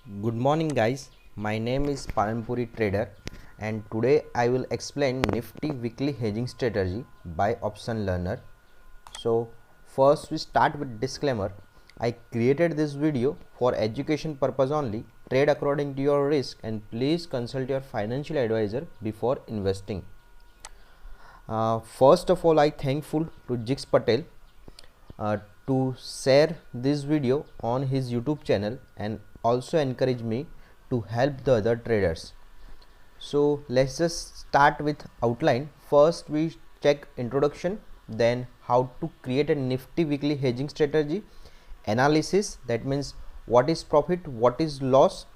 Good morning guys, my name is Palampuri Trader and today I will explain Nifty weekly hedging strategy by Option Learner. So first we start with disclaimer. I created this video for education purpose only. Trade according to your risk and please consult your financial advisor before investing. First of all, I thankful to Jix Patel to share this video on his YouTube channel and also encourage me to help the other traders. So let's just start with outline. First we check introduction, then how to create a Nifty weekly hedging strategy, analysis, that means what is profit, what is loss,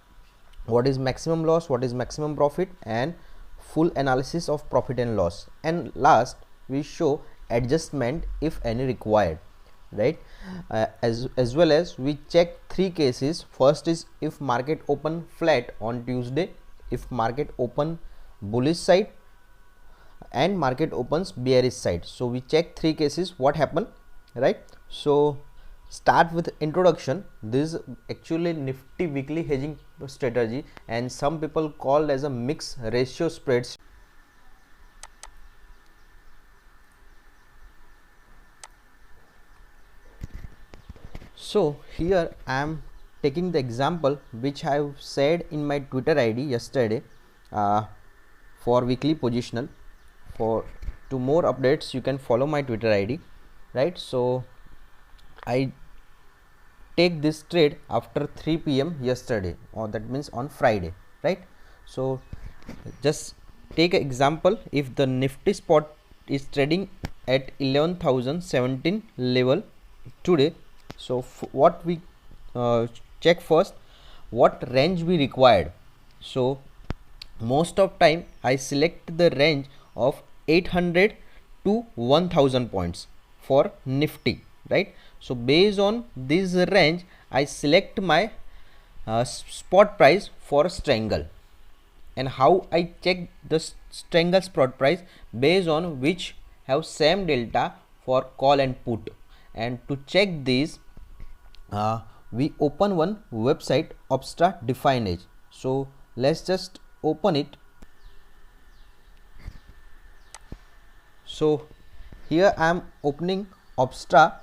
what is maximum loss, what is maximum profit, and full analysis of profit and loss, and last we show adjustment if any required, right? As well as we check three cases. First is if market open flat on Tuesday, if market open bullish side, and market opens bearish side. So we check three cases what happened, right? So start with introduction. This is actually Nifty weekly hedging strategy and some people call as a mixed ratio spreads. So here I am taking the example which I have said in my Twitter ID yesterday for weekly positional. For to more updates you can follow my Twitter ID, right? So I take this trade after 3 p.m. yesterday, or that means on Friday, right? So just take an example. If the Nifty spot is trading at 11,017 level today, so what we check first, what range we required. So most of time I select the range of 800 to 1000 points for Nifty, right? So based on this range I select my spot price for strangle. And how I check the strangle spot price? Based on which have same delta for call and put. And to check this we open one website, Opstra Definage. So let's just open it. So here I am opening Opstra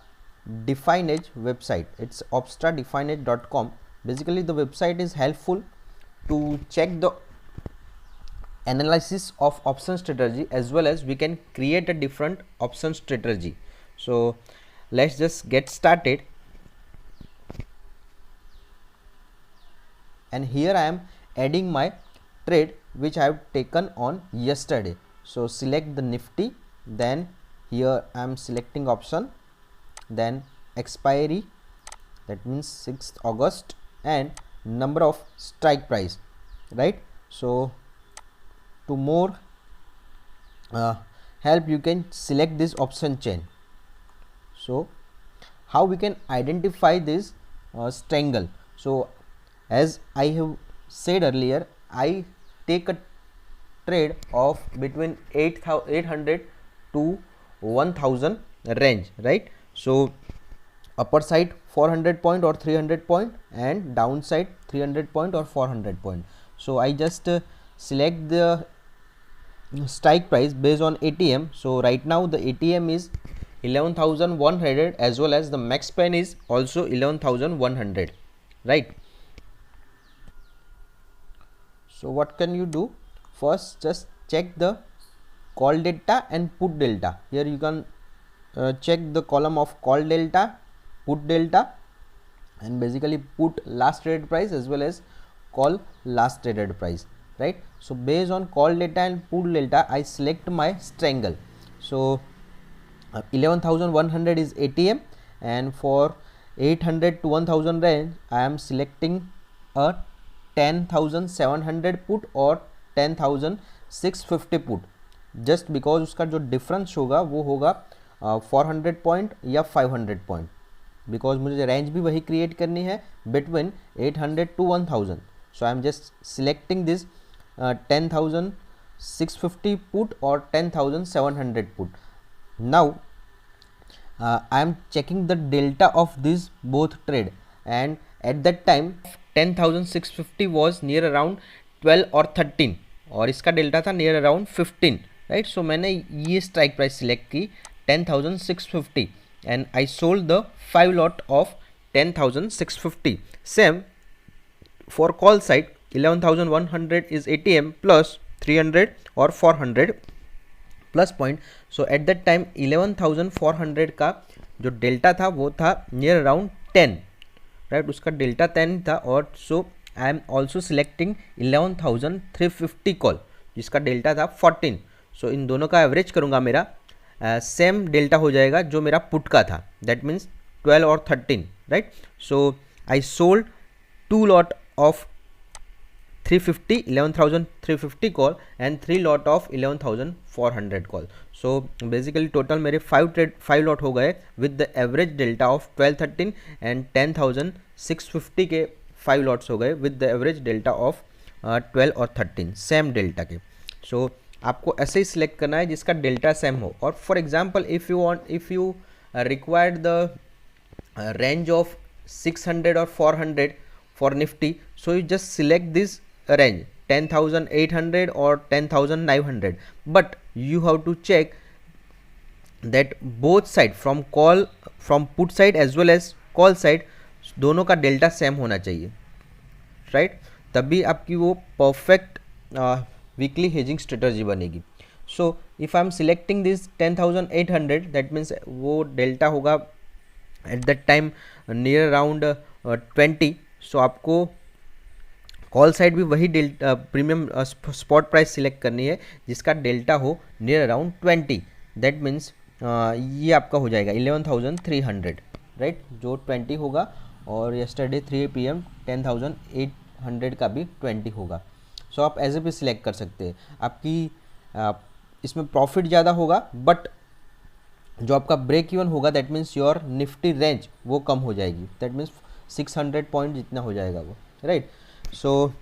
Definage website. It's opstradefinage.com. basically the website is helpful to check the analysis of option strategy, as well as we can create a different option strategy. So let's just get started. And here I am adding my trade which I have taken on yesterday. So select the Nifty, then here I am selecting option, then expiry, that means 6th August, and number of strike price, right? So to more help you can select this option chain. So how we can identify this strangle? So as I have said earlier, I take a trade of between 800 to 1000 range, right? So upper side 400 point or 300 point, and downside 300 point or 400 point. So I just select the strike price based on ATM. So right now the ATM is 11,100, as well as the max span is also 11,100, right? So what can you do? First just check the call delta and put delta. Here you can check the column of call delta, put delta, and basically put last traded price as well as call last traded price, right? So based on call delta and put delta I select my strangle. So 11,100 is ATM, and for 800 to 1000 range I am selecting a 10,700 put or 10,650 put, just because उसका जो difference होगा वो होगा 400 point या 500 point, because मुझे range भी वही create करनी है between 800 to 1000. So I am just selecting this 10,650 put or 10,700 put. Now I am checking the delta of these both trade, and at that time 10,650 was near around 12 और 13 और इसका delta था near around 15, right. सो मैंने ये strike price select की 10,650 and I sold the 5 lot of 10,650. Same for call side 11,100 is ATM plus 300 or 400 plus point. So at that time 11,400 का जो delta था वो था नियर अराउंड 10, राइट. उसका डेल्टा 10 था और so I am also selecting 11,350 call जिसका delta था 14. सो इन दोनों का एवरेज करूँगा, मेरा सेम डेल्टा हो जाएगा जो मेरा पुट का था, दैट मीन्स 12 और 13, right. So I sold 2 lot of 11,350 call and 3 lot of 11,400 call. So basically total मेरे 5 lot हो गए with the average delta of 12, 13 and 10,650 के 5 lots हो गए with the average delta of 12 और 13 सेम डेल्टा के. So आपको ऐसे ही सिलेक्ट करना है जिसका डेल्टा सेम हो. और for example if you required the range of 600 or 400 for Nifty, so you just select this range 10,800 or 10,900, but you have to check that both side from put side as well as call side दोनों का delta same होना चाहिए, right. तभी आपकी वो perfect weekly hedging strategy बनेगी. So if I am selecting this 10,800 that means वो delta होगा at that time near around 20. सो आपको कॉल साइड भी वही delta premium spot price select करनी है जिसका डेल्टा हो नियर अराउंड 20. दैट मीन्स ये आपका हो जाएगा 11,300, राइट, जो 20 होगा और येस्टरडे 3 PM 10,800 का भी 20 होगा. सो आप ऐसे भी सिलेक्ट कर सकते हैं. आपकी इसमें प्रॉफिट ज़्यादा होगा बट जो आपका ब्रेक इवन होगा that means your Nifty range वो कम हो जाएगी, दैट मीन्स 600 पॉइंट जितना हो जाएगा वो, राइट. सो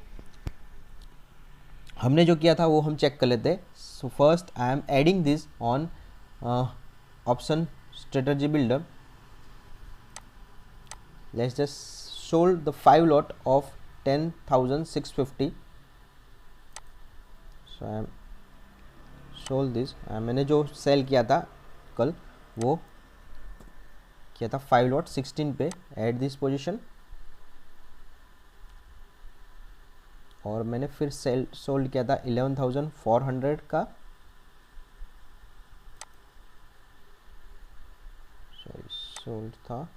हमने जो किया था वो हम चेक कर लेते हैं. So first I am adding this on option strategy builder. Let's just sold the 5 lot of 10,650. So I am sold this. मैंने जो सेल किया था कल वो किया था 5 लॉट 16 पे एट दिस पोजीशन और मैंने फिर सेल सोल्ड किया था 11,400 का. सॉरी सोल्ड था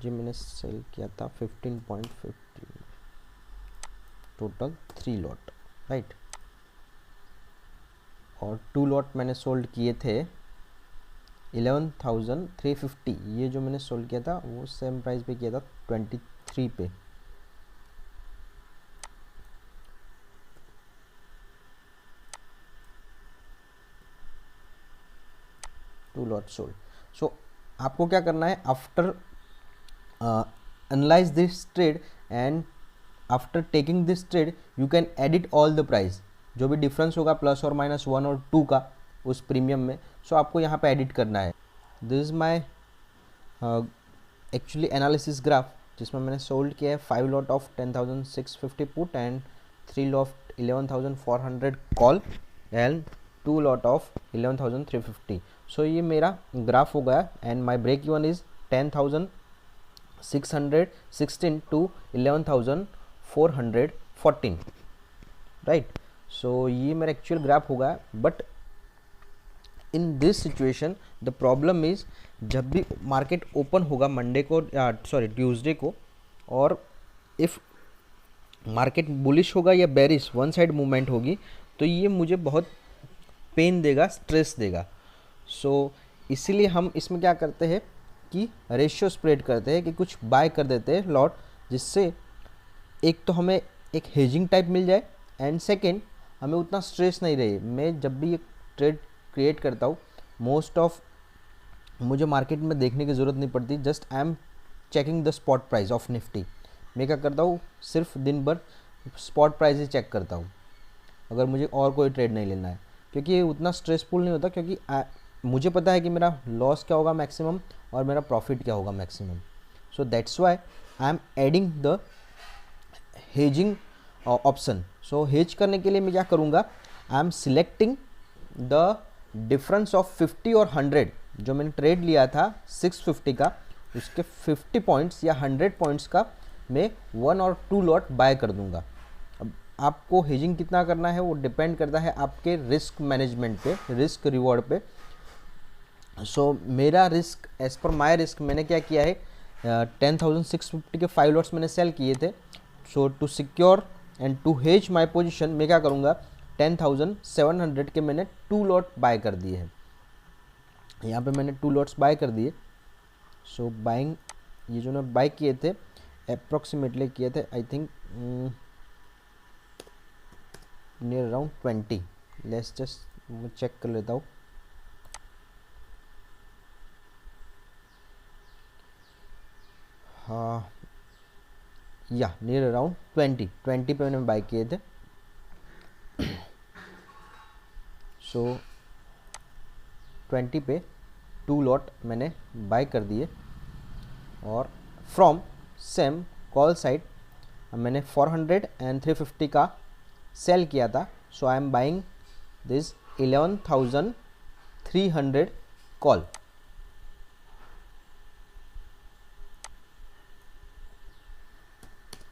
जी मैंने सेल किया था 15.50 टोटल 3 लॉट, राइट. और 2 लॉट मैंने सोल्ड किए थे 11,350. ये जो मैंने सोल्ड किया था वो सेम प्राइस पे किया था 23 पे. To lot sold. सो आपको क्या करना है, after analyse this trade and after taking this trade you can edit all the price. जो भी डिफरेंस होगा प्लस और माइनस 1 और 2 का उस प्रीमियम में, सो आपको यहाँ पे एडिट करना है. This is my actually analysis graph जिसमें मैंने सोल्ड किया है 5 lot of 10,650 put and 3 lot 11,400 call and 2 lot of 11,350. So ये मेरा ग्राफ हो गया and my break even is 10,616 to 11,414, right. So ये मेरा एक्चुअल ग्राफ होगा. But in this situation the problem is जब भी मार्केट ओपन होगा मंडे को ट्यूसडे को और इफ़ मार्केट बुलिश होगा या बेरिश वन साइड मूवमेंट होगी तो ये मुझे बहुत पेन देगा, स्ट्रेस देगा. सो इसीलिए हम इसमें क्या करते हैं कि रेशियो स्प्रेड करते हैं कि कुछ बाय कर देते हैं लॉट, जिससे एक तो हमें एक हेजिंग टाइप मिल जाए एंड सेकेंड हमें उतना स्ट्रेस नहीं रहे. मैं जब भी एक ट्रेड क्रिएट करता हूँ मोस्ट ऑफ मुझे मार्केट में देखने की ज़रूरत नहीं पड़ती, just I am checking the spot price of Nifty. मैं क्या करता हूँ सिर्फ दिन भर स्पॉट प्राइस ही चेक करता हूँ अगर मुझे और कोई ट्रेड नहीं लेना है, क्योंकि ये उतना स्ट्रेसफुल नहीं होता. क्योंकि मुझे पता है कि मेरा लॉस क्या होगा मैक्सिमम और मेरा प्रॉफिट क्या होगा maximum. So that's why I am adding the hedging option. So hedge करने के लिए मैं क्या करूँगा, I am selecting the difference of 50 और 100. जो मैंने ट्रेड लिया था 650 का, उसके 50 पॉइंट्स या 100 पॉइंट्स का मैं 1 और 2 लॉट बाय कर दूंगा. अब आपको हेजिंग कितना करना है वो डिपेंड करता है आपके रिस्क मैनेजमेंट पे, रिस्क रिवॉर्ड पे. सो मेरा रिस्क एज पर माई रिस्क मैंने क्या किया है, 10,650 के 5 लॉट्स मैंने सेल किए थे. So to secure and to hedge my position मैं क्या करूँगा, 10,700 के मैंने 2 लॉट बाय कर दिए हैं. यहाँ पे मैंने 2 लॉट्स बाय कर दिए. सो बाइंग, ये जो मैं बाय किए थे अप्रॉक्सीमेटली किए थे I think near around 20. Let's just मैं चेक कर लेता हूँ. हाँ या नियर अराउंड 20 पे मैंने बाय किए थे. सो 20 पे 2 लॉट मैंने बाय कर दिए. और फ्रॉम सेम कॉल साइड मैंने 400 एंड 350 का सेल किया था. So I am buying this 11,300 call.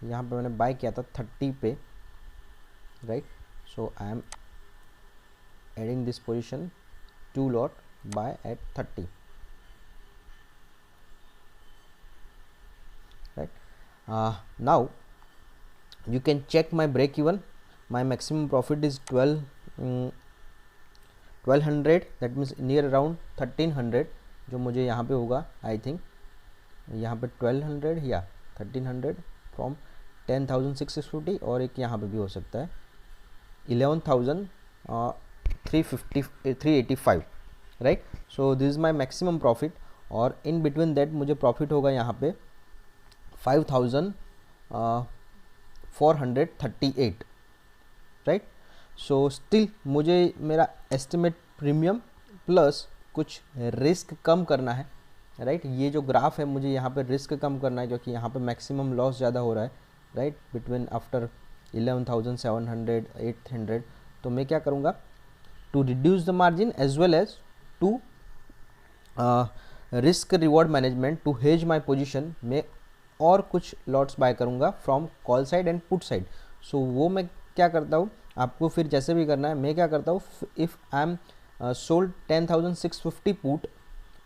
यहाँ पे मैंने बाय किया था 30 पे, right. So I am adding this position 2 lot buy at 30, right. Now you can check my break even. My maximum profit is 1200, that means near around 1300 जो मुझे यहाँ पे होगा. आई थिंक यहाँ पे 1200 या 1300 फ्रॉम 10,650 और एक यहाँ पे भी हो सकता है 11,385, right. So this is my maximum profit. और इन बिटवीन दैट मुझे प्रॉफिट होगा यहाँ पे 5,438, राइट. सो स्टिल मुझे मेरा एस्टिमेट प्रीमियम प्लस कुछ रिस्क कम करना है, राइट. ये जो ग्राफ है मुझे यहाँ पे रिस्क कम करना है क्योंकि यहाँ पे मैक्सिमम लॉस ज़्यादा हो रहा है, राइट, बिटवीन आफ्टर 11,700 800. तो मैं क्या करूँगा, to reduce the margin as well as to risk reward management, to hedge my position, मैं और कुछ लॉट्स बाय करूँगा from call side and put side. So वो मैं क्या करता हूँ, आपको फिर जैसे भी करना है. मैं क्या करता हूँ, if I am sold 10,650 put,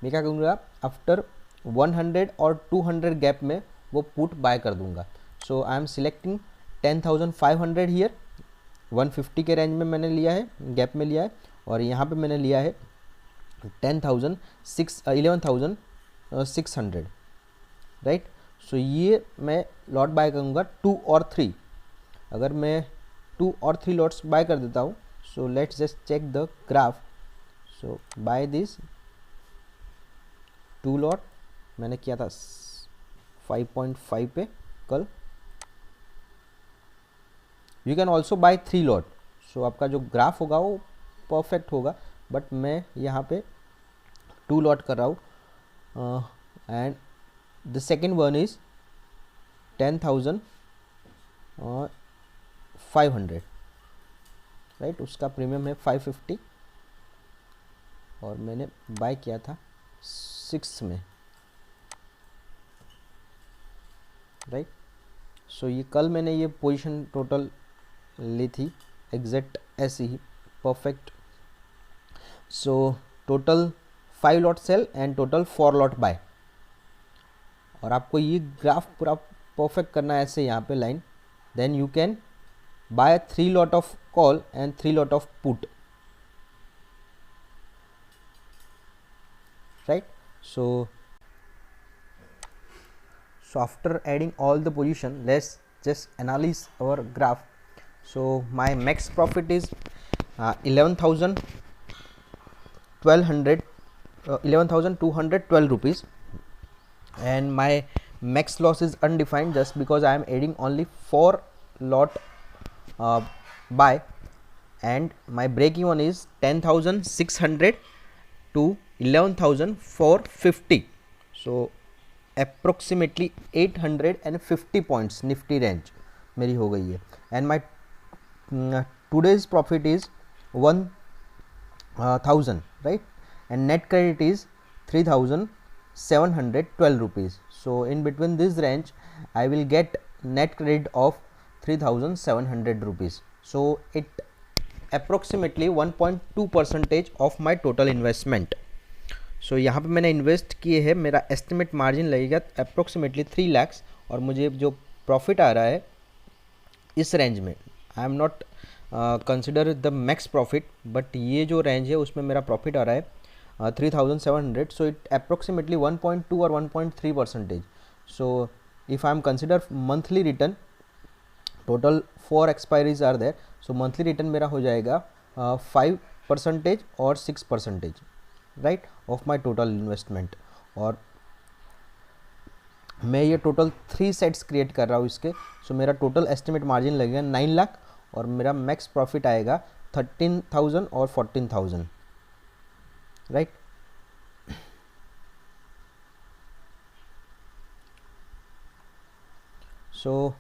मैं क्या करूँगा आफ्टर 100 और 200 गैप में वो पुट बाय कर दूँगा. सो आई एम सिलेक्टिंग 10,500 हियर, 150 के रेंज में मैंने लिया है, गैप में लिया है. और यहाँ पे मैंने लिया है 11,600, राइट. सो ये मैं लॉट बाय करूँगा 2 और 3. अगर मैं 2 और 3 लॉट्स बाय कर देता हूँ, so let's just check the graph. So buy this 2 lot मैंने किया था 5.5 पे कल. You can also buy 3 lot. So आपका जो ग्राफ होगा वो परफेक्ट होगा, बट मैं यहाँ पे 2 लॉट कर रहा हूँ. And the second one is 10,500, right. उसका प्रीमियम है 550 और मैंने बाय किया था 6 में, राइट. सो ये कल मैंने ये पोजीशन टोटल ली थी एग्जैक्ट ऐसी ही perfect. So total 5 lot sell and total 4 lot buy. और आपको ये ग्राफ पूरा परफेक्ट करना है ऐसे यहाँ पे line. Then you can buy 3 lot of call and 3 lot of put, right. So after adding all the position, let's just analyze our graph. So my max profit is 11,212 rupees, and my max loss is undefined just because I am adding only 4 lot buy, and my break even is 10,600 to 11,450. So approximately 850 points Nifty range मेरी हो गई है. And my today's profit is 1,000, right? And net credit is 3,712 rupees. So in between this range I will get net credit of 3,700 rupees. So it approximately 1.2% of my total investment. So यहाँ पे मैंने invest किए हैं, मेरा estimate margin लगेगा approximately 3 lakhs और मुझे जो प्रॉफिट आ रहा है इस रेंज में, I am not consider the max profit, but ये जो रेंज है उसमें मेरा प्रॉफिट आ रहा है 3,700. सो इट अप्रोक्सीमेटली 1.2 और 1.3%. So if I am consider monthly return, total 4 expiries are there, so monthly return मेरा हो जाएगा 5% और 6%, right, of my total investment. और मैं ये टोटल 3 सेट्स क्रिएट कर रहा हूँ इसके. सो मेरा टोटल एस्टिमेट मार्जिन लगेगा 9 लाख और मेरा मैक्स प्रॉफिट आएगा 13,000 और 14,000, right. So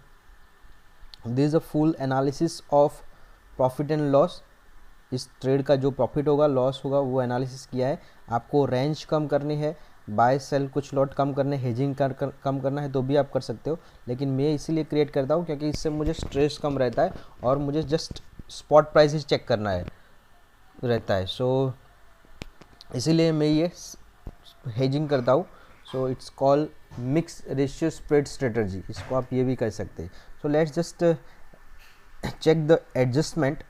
this is a full analysis of profit and loss. इस ट्रेड का जो प्रॉफिट होगा लॉस होगा वो एनालिसिस किया है. आपको रेंज कम करनी है, बाय सेल कुछ लॉट कम करने, हेजिंग कम करना है तो भी आप कर सकते हो, लेकिन मैं इसीलिए क्रिएट करता हूँ क्योंकि इससे मुझे स्ट्रेस कम रहता है और मुझे जस्ट स्पॉट प्राइसेस चेक करना है रहता है. सो इसीलिए मैं ये हेजिंग करता हूँ. So it's call mix ratio spread strategy, इसको आप ये भी कर सकते हैं. So let's just check the adjustment,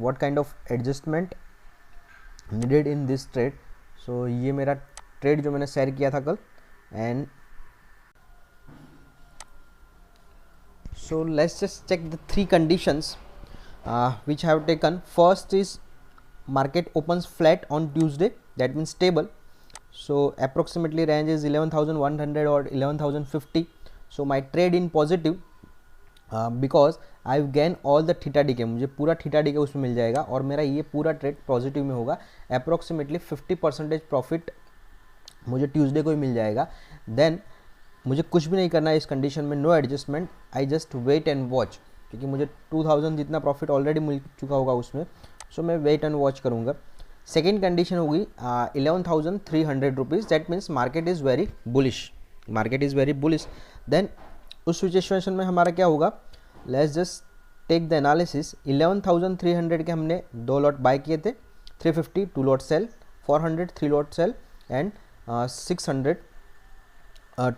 what kind of adjustment needed in this trade. so ये मेरा ट्रेड जो मैंने शेयर किया था कल. And so let's just check the 3 conditions which I have taken. First is market opens flat on Tuesday, that means stable. So approximately range is 11,100 or 11,050. so my trade in positive because I gain all the theta D के, मुझे पूरा theta D के उसमें मिल जाएगा और मेरा ये पूरा ट्रेड पॉजिटिव में होगा. अप्रोक्सीमेटली 50% प्रॉफिट मुझे ट्यूसडे को ही मिल जाएगा. देन मुझे कुछ भी नहीं करना है इस कंडीशन में, no adjustment, I just wait and watch, क्योंकि मुझे 2,000 जितना प्रॉफिट ऑलरेडी मिल चुका होगा उसमें. सो मैं वेट एंड वॉच करूँगा. सेकेंड कंडीशन होगी 11,300 rupees, that means market is very bullish, market is very bullish. Then उस सिचुएशन में हमारा क्या होगा, let's just take the analysis. 11,300 के हमने 2 लॉट बाय किए थे, 350 2 lot sell, 400 3 lot sell and 600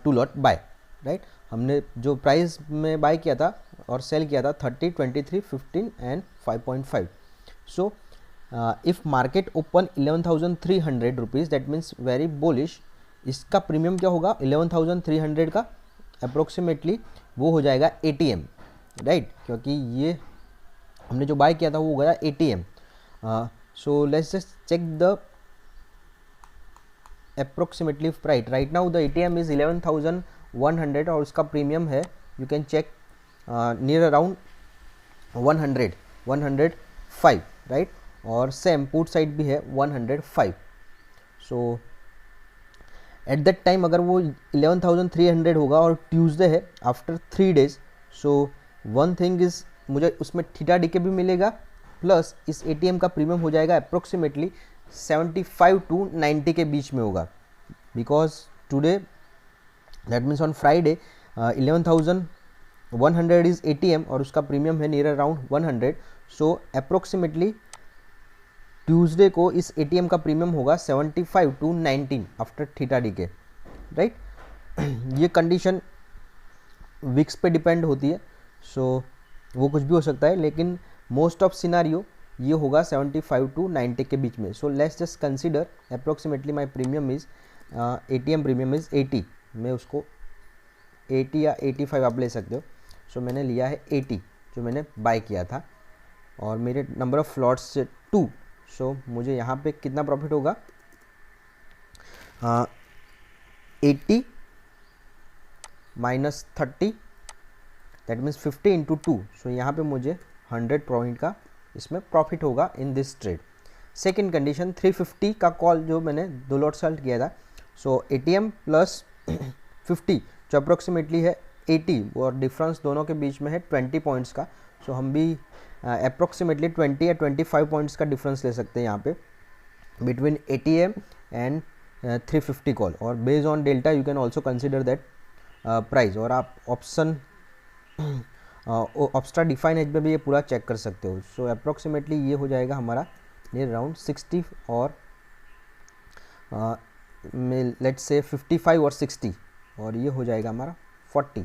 2 lot buy, right. हमने जो प्राइस में बाय किया था और सेल किया था 30, 23, 15 and 5.5. So if market open 11,300 rupees, that means very bullish. इसका प्रीमियम क्या होगा 11,300 का, अप्रोक्सीमेटली वो हो जाएगा ATM, राइट, क्योंकि ये हमने जो बाय किया था वो हो गया ATM. So let's just check the approximately price. Right now the ATM is 11,100 और उसका प्रीमियम है, you can check near around 105, right. और सेम पुट साइड भी है 105. सो एट दैट टाइम अगर वो 11,300 होगा और ट्यूसडे है after 3 days, so one thing is मुझे उसमें थीटा डी के भी मिलेगा प्लस इस ATM का प्रीमियम हो जाएगा अप्रोक्सीमेटली 75 to 90 के बीच में होगा. Because today that means on Friday 11,100 is ATM और उसका प्रीमियम है नियर अराउंड 100. सो अप्रोक्सीमेटली ट्यूसडे को इस ATM का प्रीमियम होगा 75 to 90 after theta decay, right. ये कंडीशन विक्स पे डिपेंड होती है, सो वो कुछ भी हो सकता है, लेकिन मोस्ट ऑफ सिनारियो ये होगा 75 to 90 के बीच में. सो let's just consider approximately my premium is ATM premium is 80. मैं उसको 80 या 85 आप ले सकते हो. सो मैंने लिया है 80 जो मैंने बाय किया था और मेरे नंबर ऑफ फ्लॉट्स से 2. सो मुझे यहाँ पे कितना प्रॉफिट होगा 80 माइनस 30, दैट मीन्स 50 इंटू 2. सो यहाँ पे मुझे 100 पॉइंट का इसमें प्रॉफिट होगा in this trade. Second condition 350 का कॉल जो मैंने 2 लॉट सेल किया था, सो ATM प्लस 50 जो अप्रोक्सीमेटली है 80 और डिफरेंस दोनों के बीच में है 20 पॉइंट्स का। सो हम भी अप्रोक्सीमेटली 20 या 25 पॉइंट्स का डिफरेंस ले सकते हैं यहाँ पे बिटवीन ATM एंड 350 कॉल, और based on delta U can also consider that price. और आप ऑप्शन ऑप्स्ट्रा डिफाइन एज में भी ये पूरा चेक कर सकते हो। सो अप्रोक्सीमेटली ये हो जाएगा हमारा नियर अराउंड 60 और लेट्स से 55 और 60, और ये हो जाएगा हमारा 40,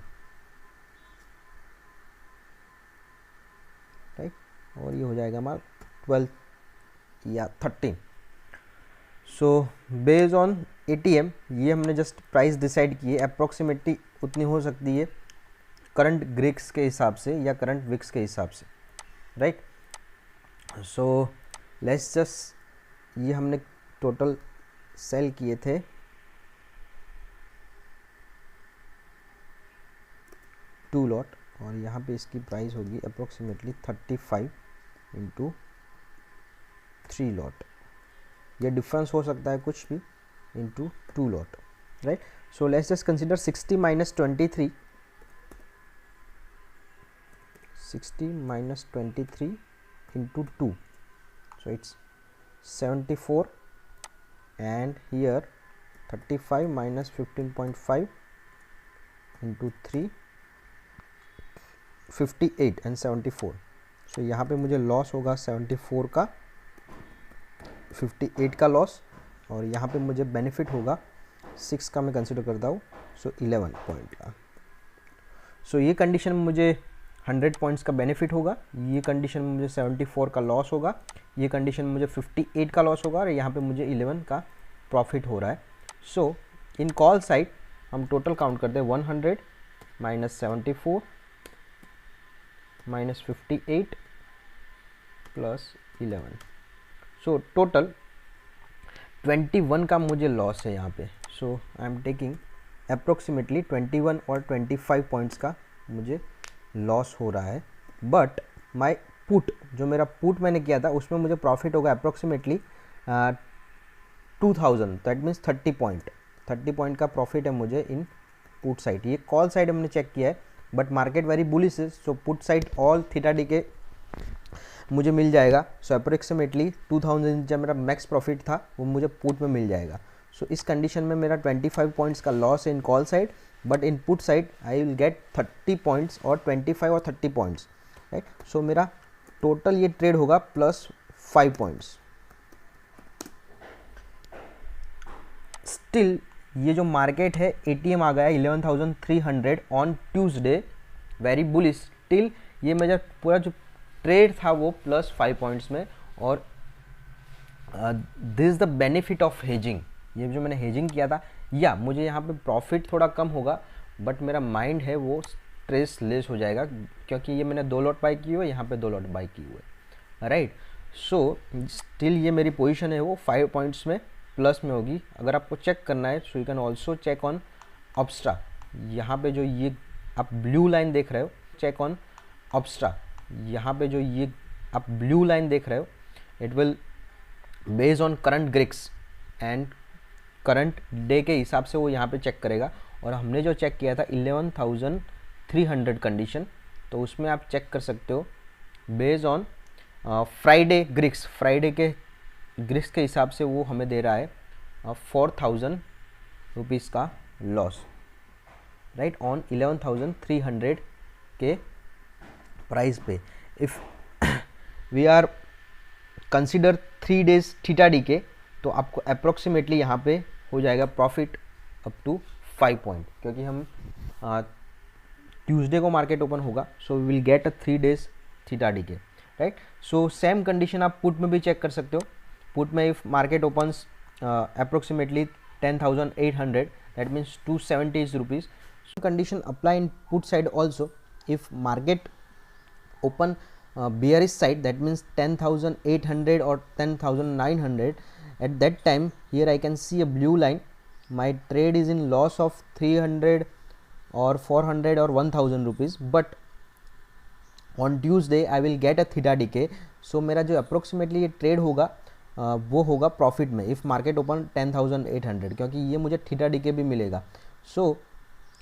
राइट, और ये हो जाएगा हमारा 12 या 13। सो बेस्ड ऑन ATM ये हमने जस्ट प्राइस डिसाइड की है, अप्रोक्सीमेटली उतनी हो सकती है करंट ग्रिक्स के हिसाब से या करंट विक्स के हिसाब से, राइट। सो लेट्स जस्ट, ये हमने टोटल सेल किए थे 2 लॉट, और यहाँ पे इसकी प्राइस होगी अप्रोक्सीमेटली 35 इंटू 3 लॉट, ये डिफरेंस हो सकता है कुछ भी, into 2 lot, right. So let's just consider 60 minus 23, 60 minus 23 into 2, so it's 74, and here 35 minus 15.5 into 3, 58 and 74। so यहाँ पे मुझे लॉस होगा 74 का, 58 का लॉस, और यहाँ पे मुझे बेनिफिट होगा 6 का मैं कंसिडर करता हूँ, सो 11 पॉइंट का। सो ये कंडीशन में मुझे 100 पॉइंट्स का बेनिफिट होगा, ये कंडीशन में मुझे 74 का लॉस होगा, ये कंडीशन में मुझे 58 का लॉस होगा, और यहाँ पे मुझे 11 का प्रॉफिट हो रहा है। सो इन कॉल साइड हम टोटल काउंट करते हैं 100 minus 74 minus 58 plus 11, so total 21 का मुझे लॉस है यहाँ पे। सो आई एम टेकिंग अप्रोक्सीमेटली 21 और 25 पॉइंट्स का मुझे लॉस हो रहा है, बट माय पुट, जो मेरा पुट मैंने किया था उसमें मुझे प्रॉफिट होगा अप्रोक्सीमेटली 2000, दैट मीन्स 30 पॉइंट का प्रॉफिट है मुझे इन पुट साइड। ये कॉल साइड हमने चेक किया है, बट मार्केट वेरी बुलिश है, so put side all theta D के मुझे मिल जाएगा। सो अप्रोक्सीमेटली 2000 जब मेरा मैक्स प्रॉफिट था वो मुझे पुट में मिल जाएगा। सो इस कंडीशन में मेरा 25 पॉइंट्स का लॉस है in call side, but in put side I will get 30 points और 25 और 30 पॉइंट्स, राइट। सो मेरा टोटल ये ट्रेड होगा प्लस 5 पॉइंट्स। स्टिल ये जो मार्केट है ATM आ गया 11,300 on Tuesday, very bullish. Still ये मेरा पूरा जो ट्रेड था वो प्लस 5 पॉइंट्स में, और this is the benefit of hedging. ये जो मैंने हेजिंग किया था, या मुझे यहाँ पे प्रॉफिट थोड़ा कम होगा, बट मेरा माइंड है वो स्ट्रेस लेस हो जाएगा, क्योंकि ये मैंने 2 लॉट बाई किए हुए, यहाँ पे 2 लॉट बाई किए हुए, राइट। सो स्टिल ये मेरी पोजीशन है वो 5 पॉइंट्स में प्लस में होगी। अगर आपको चेक करना है so you can also check on Opstra, यहाँ पे जो ये आप ब्लू लाइन देख रहे हो, चेक ऑन ऑप्स्ट्रा, यहाँ पे जो ये आप ब्लू लाइन देख रहे हो, it will based on current Greeks and current day के हिसाब से वो यहाँ पे चेक करेगा। और हमने जो चेक किया था 11,300 कंडीशन, तो उसमें आप चेक कर सकते हो बेस्ड ऑन फ्राइडे ग्रिक्स, फ्राइडे के ग्रिक्स के हिसाब से वो हमें दे रहा है 4,000 रुपीज़ का लॉस, राइट, ऑन 11,300 के प्राइस पे। If we are consider 3 days theta decay, तो आपको अप्रोक्सीमेटली यहाँ पे हो जाएगा प्रॉफिट अप टू 5 पॉइंट, क्योंकि हम ट्यूसडे को मार्केट ओपन होगा, so we will get 3 days theta decay, right. So same condition आप पुट में भी चेक कर सकते हो। पुट में if market opens approximately 10,800, that means 270 rupees. So condition apply in put side also. If market open bearish side, that means 10,800 or 10,900, at that time here I can see a blue line, my trade is in loss of 300 or 400 or 1,000 rupees, but on Tuesday I will get a theta decay। so मेरा जो approximately ये trade होगा वो होगा profit में if market open 10,800, क्योंकि ये मुझे थीटा डीके भी मिलेगा। So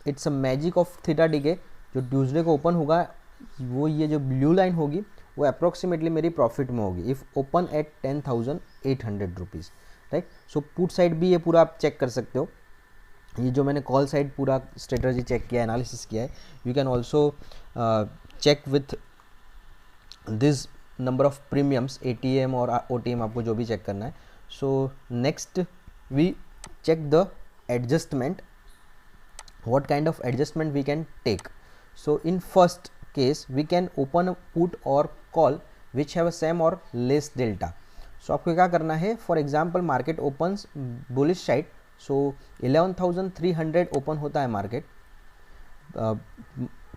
it's a magic of theta DK. जो ट्यूसडे को ओपन होगा वो ये जो ब्लू लाइन होगी वो अप्रोक्सीमेटली मेरी प्रॉफिट में होगी if open at 10,800 rupees, right. So put side भी ये पूरा आप चेक कर सकते हो। ये जो मैंने कॉल साइड पूरा स्ट्रेटजी चेक किया है, एनालिसिस किया है, you can also check with this number of premiums, ATM और OTM, आपको जो भी चेक करना है। So next we check the adjustment, what kind of adjustment we can take. So in first case we can open a put or call which have a same or less delta. So आपको क्या करना है, for example market opens bullish side, so 11,300 open होता है market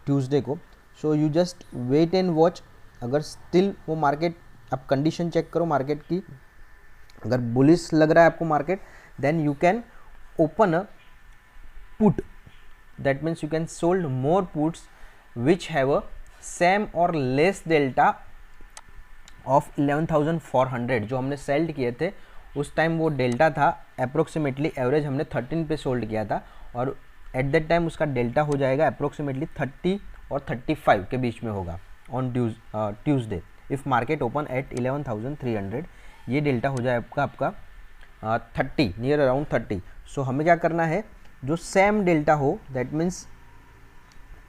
Tuesday को। So you just wait and watch. अगर still वो market, आप कंडीशन चेक करो मार्केट की, अगर बुलिश लग रहा है आपको market, then you can open a put, that means you can sold more puts which have a same or less delta of 11,400। जो हमने सेल्ड किए थे उस टाइम वो डेल्टा था अप्रोक्सीमेटली, एवरेज हमने 13 पे सोल्ड किया था, और एट दैट टाइम उसका डेल्टा हो जाएगा अप्रोक्सीमेटली 30 और 35 के बीच में होगा on Tuesday if market open at 11,300। ये डेल्टा हो जाएगा आपका 30, नियर अराउंड 30। सो हमें क्या करना है, जो सेम डेल्टा हो, दैट मीन्स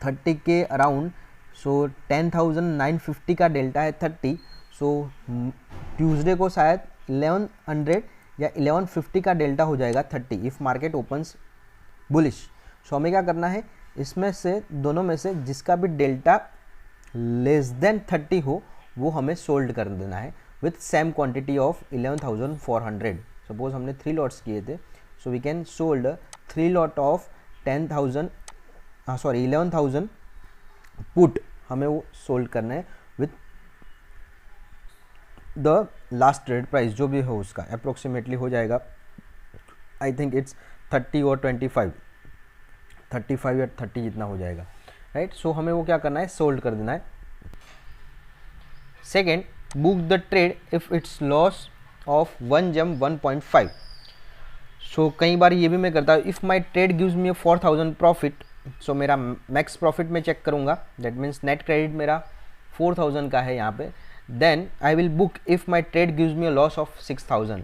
30 के अराउंड, सो 10,950 का डेल्टा है 30। सो ट्यूसडे को शायद 1100 या 1150 का डेल्टा हो जाएगा 30 इफ़ मार्केट ओपन्स बुलिश। सो हमें क्या करना है, इसमें से दोनों में से जिसका भी डेल्टा लेस देन 30 हो वो हमें सोल्ड कर देना है with same quantity of 11,400। Suppose हमने 3 लॉट्स किए थे, so we can sold 3 lot of 11,000 put हमें वो सोल्ड करना है with the last trade price जो भी हो उसका अप्रोक्सीमेटली हो जाएगा, आई थिंक इट्स 30 और 25, 35 या 30 जितना हो जाएगा, राइट। सो हमें वो क्या करना है, सोल्ड कर देना है। Second, book the trade if it's loss of 1 जम 1.5। सो कई बार ये भी मैं करता हूँ, if my trade gives me 4,000 profit, so मेरा मैक्स प्रॉफिट में चेक करूँगा, दैट मीन्स नेट क्रेडिट मेरा 4,000 का है यहाँ पे, then I will book if my trade gives me a loss of 6,000।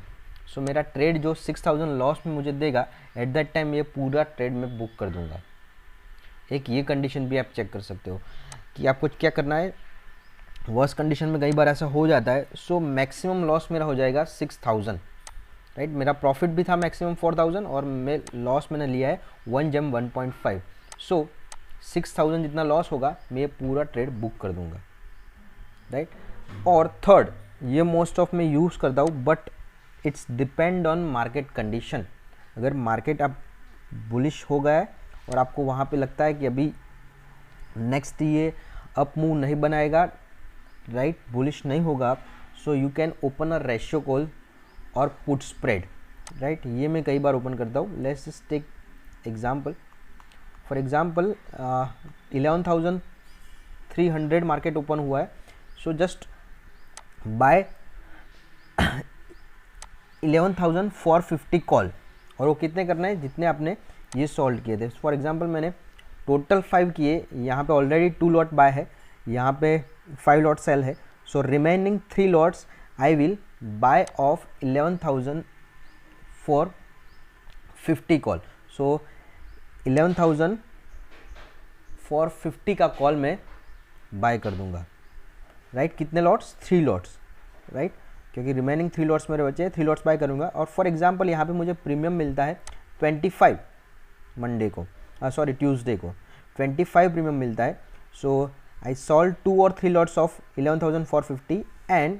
So मेरा ट्रेड जो 6,000 लॉस में मुझे देगा, एट दैट टाइम ये पूरा ट्रेड मैं बुक कर दूंगा। एक ये कंडीशन भी आप चेक कर सकते हो कि आपको क्या करना है। वर्स्ट कंडीशन में कई बार ऐसा हो जाता है, सो मैक्सिमम लॉस मेरा हो जाएगा 6,000, राइट। मेरा प्रॉफिट भी था मैक्सिमम 4,000 और मैं लॉस मैंने लिया है 1 जम 1.5। सो 6,000 जितना लॉस होगा मैं ये पूरा ट्रेड बुक कर दूंगा, राइट। और थर्ड, ये मोस्ट ऑफ मैं यूज़ करता हूँ, but it's depend on market condition. अगर मार्केट अब बुलिश हो गया है और आपको वहाँ पे लगता है कि अभी नेक्स्ट ये अप मूव नहीं बनाएगा, राइट, बुलिश नहीं होगा, so you can open a ratio call और पुट स्प्रेड, राइट। ये मैं कई बार ओपन करता हूँ। Let's just take example, for example 11,300 market open हुआ है, सो जस्ट बाय 11,450 कॉल, और वो कितने करना है, जितने आपने ये सॉल्व किए थे। फॉर एग्जांपल मैंने टोटल 5 किए, यहाँ पे ऑलरेडी 2 लॉट बाय है, यहाँ पे 5 लॉट सेल है, so remaining 3 lots I will buy of 11,450 call. So 11,450 का कॉल मैं बाय कर दूंगा, राइट। कितने लॉट्स, 3 लॉट्स, राइट, क्योंकि रिमेनिंग 3 लॉट्स मेरे बचे हैं, 3 लॉट्स बाय करूंगा। और फॉर एग्जांपल यहाँ पे मुझे प्रीमियम मिलता है 25 मंडे को, सॉरी ट्यूसडे को 25 प्रीमियम मिलता है। सो आई सॉल्व 2 और 3 लॉट्स ऑफ 11,450 एंड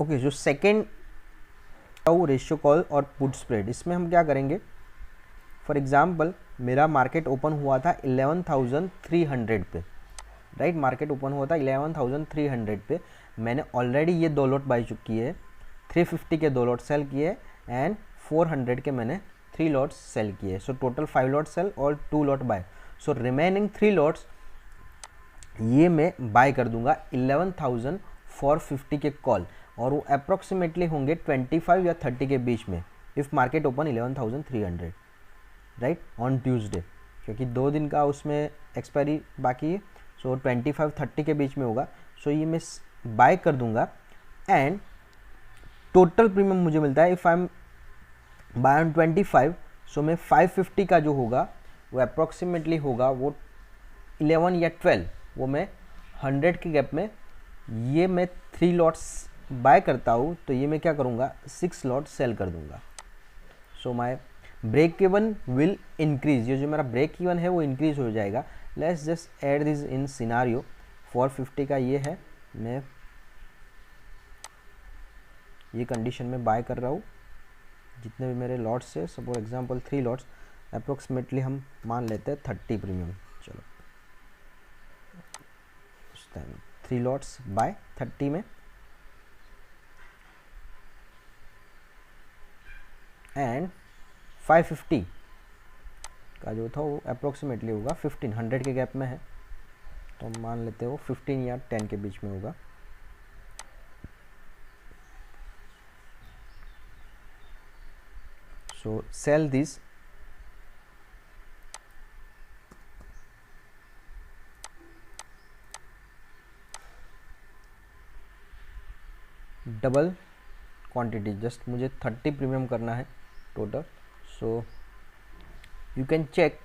ओके, जो सेकेंड रेशियो कॉल और पुट स्प्रेड, इसमें हम क्या करेंगे, फॉर एग्जांपल मेरा मार्केट ओपन हुआ था 11,300 पे, राइट, मार्केट ओपन हुआ था 11,300 पे, मैंने ऑलरेडी ये 2 लॉट बाई चुकी है, 350 के 2 लॉट सेल किए एंड 400 के मैंने 3 लॉट्स सेल किए, सो टोटल 5 लॉट सेल और 2 lot buy, so remaining 3 lots ये मैं बाय कर दूंगा 11,450 के कॉल, और वो अप्रॉक्सीमेटली होंगे 25 या 30 के बीच में if market open 11,300 right on Tuesday, क्योंकि 2 दिन का उसमें एक्सपायरी बाकी है, सो 25-30 के बीच में होगा, सो ये मैं बाय कर दूंगा। एंड टोटल प्रीमियम मुझे मिलता है if I am buy on 25, so मैं 550 का जो होगा वो अप्रॉक्सीमेटली होगा वो 11 या 12, वो मैं 100 के गैप में ये मैं 3 लॉट्स बाय करता हूँ, तो ये मैं क्या करूँगा 6 लॉट सेल कर दूँगा। So my break even will increase, ये जो मेरा ब्रेक इवन है वो इंक्रीज हो जाएगा। Let's just add this in scenario, 450 का ये है, मैं ये कंडीशन में बाय कर रहा हूँ, जितने भी मेरे लॉट्स है सपोज एग्जांपल 3 लॉट्स, अप्रोक्सीमेटली हम मान लेते हैं 30 प्रीमियम, चलो उस टाइम 3 लॉट्स बाय 30 में, एंड 550 का जो था वो अप्रोक्सीमेटली होगा 1500 के गैप में है, तो हम मान लेते हो 15 या 10 के बीच में होगा। So sell this double quantity, just मुझे 30 प्रीमियम करना है total, so you can check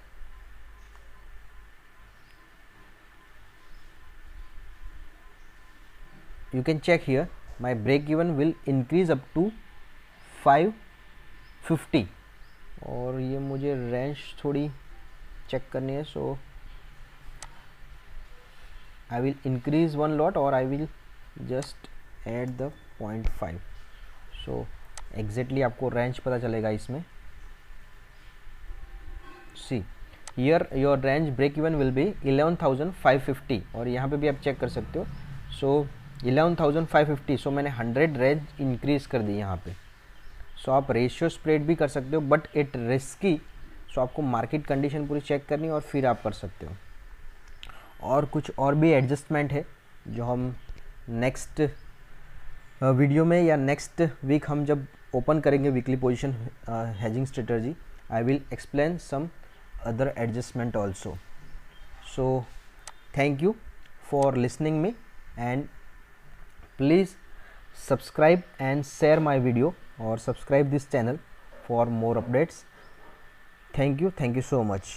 here my break even will increase up to 550, और ये मुझे रेंज थोड़ी चेक करनी है, so I will increase 1 lot और I will just add the 0.5, so exactly आपको रेंज पता चलेगा इसमें। See here your range break even will be 11,550, और यहाँ पे भी आप चेक कर सकते हो, सो 11,550, सो मैंने 100 रेंज इंक्रीज कर दी यहाँ पे। सो आप रेशियो स्प्रेड भी कर सकते हो, बट इट रिस्की, सो आपको मार्केट कंडीशन पूरी चेक करनी है और फिर आप कर सकते हो। और कुछ और भी एडजस्टमेंट है जो हम नेक्स्ट वीडियो में या नेक्स्ट वीक हम जब ओपन करेंगे weekly position hedging strategy, I will explain some other adjustment also. So thank you for listening me, and please subscribe and share my video or subscribe this channel for more updates. Thank you so much.